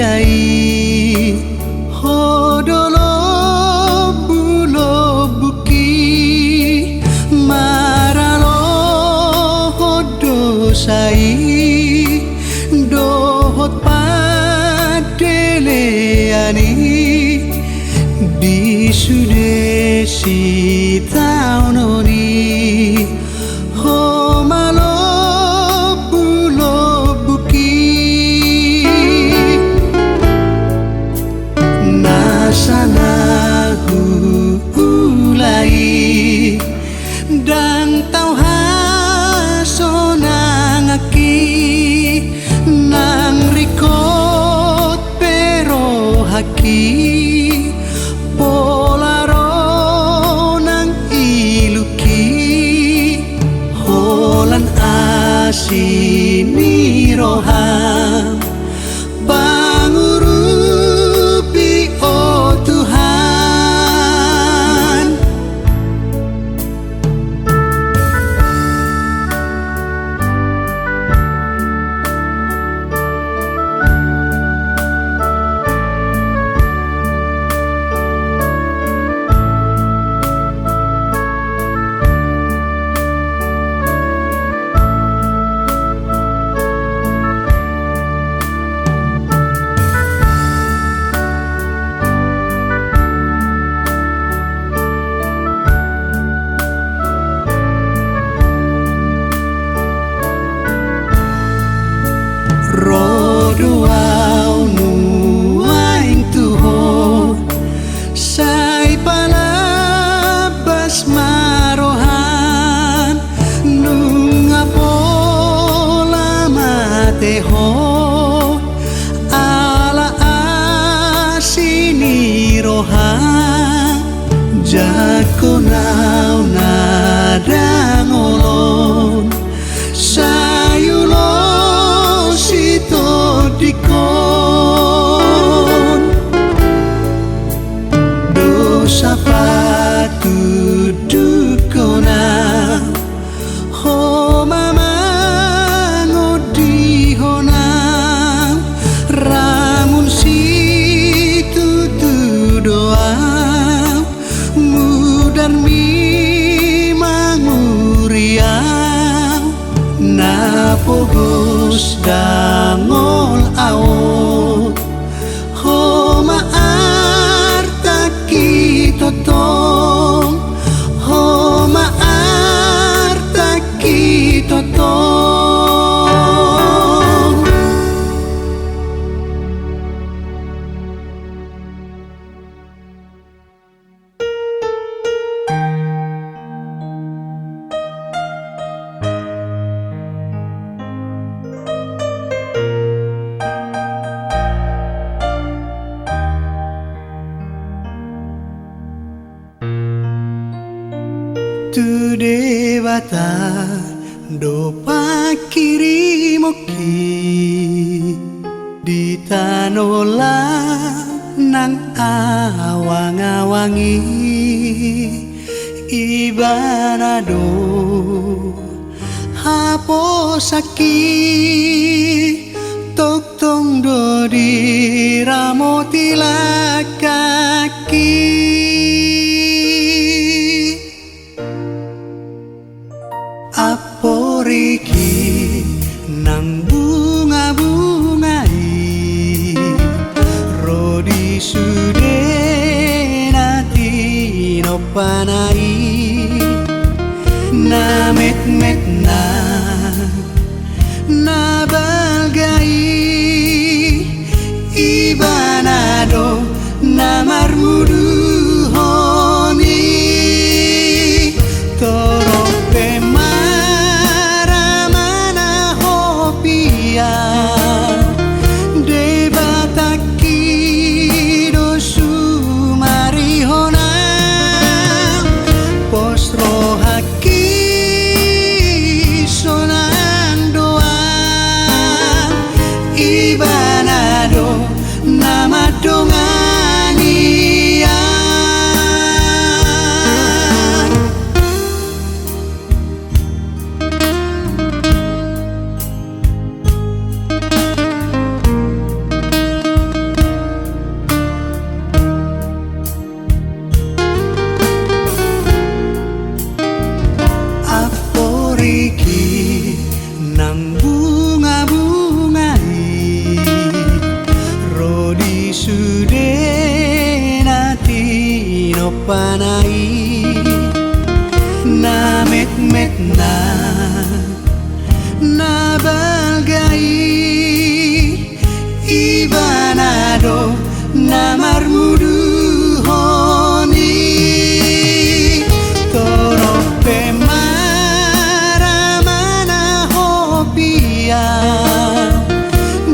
ai hodolo buki maralo hodosai dohot padeleani bisudesi taunoni homalo buki nasana hulai dang tau hasonang aki nang rikot pero haki polaro nang iluki holan asini roham pangurupi oh Tuhan. Rodoau nuaing tuho sai palabas marohan nunga pola mateho ala asini rohan jako nau nadangolon sayulo sito dikon dosa patu dukona homa mangodi hona ramun situ tu doa mudar mi manguriau napogos dangol aot homa artaki totong homa artaki totong. Tu devata do pakirimoki di tanola nang awang-awangi ibanado haposaki toktong do diramotilakaki aporiki nang bunga-bungai rodi sude nati no panai na met na balgai ibanado na marmudu honi torope maramana hopia debataki dosu marihona posro haki sonang doa ibanado nama dongania. panai na met na balgai ibanado na marmudu honi toro pe maramana hopia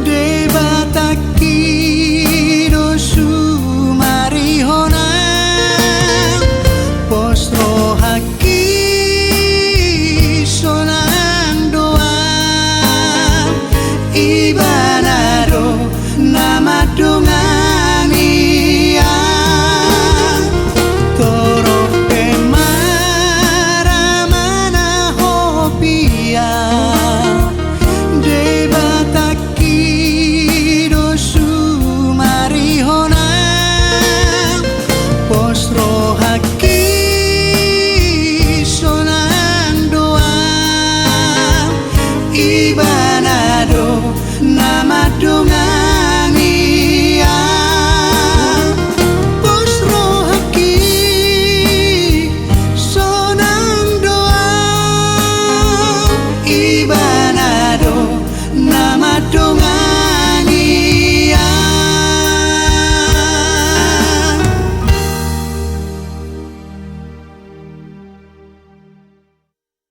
debataki do sumarihona postro haki sonang doa ibanado nama donga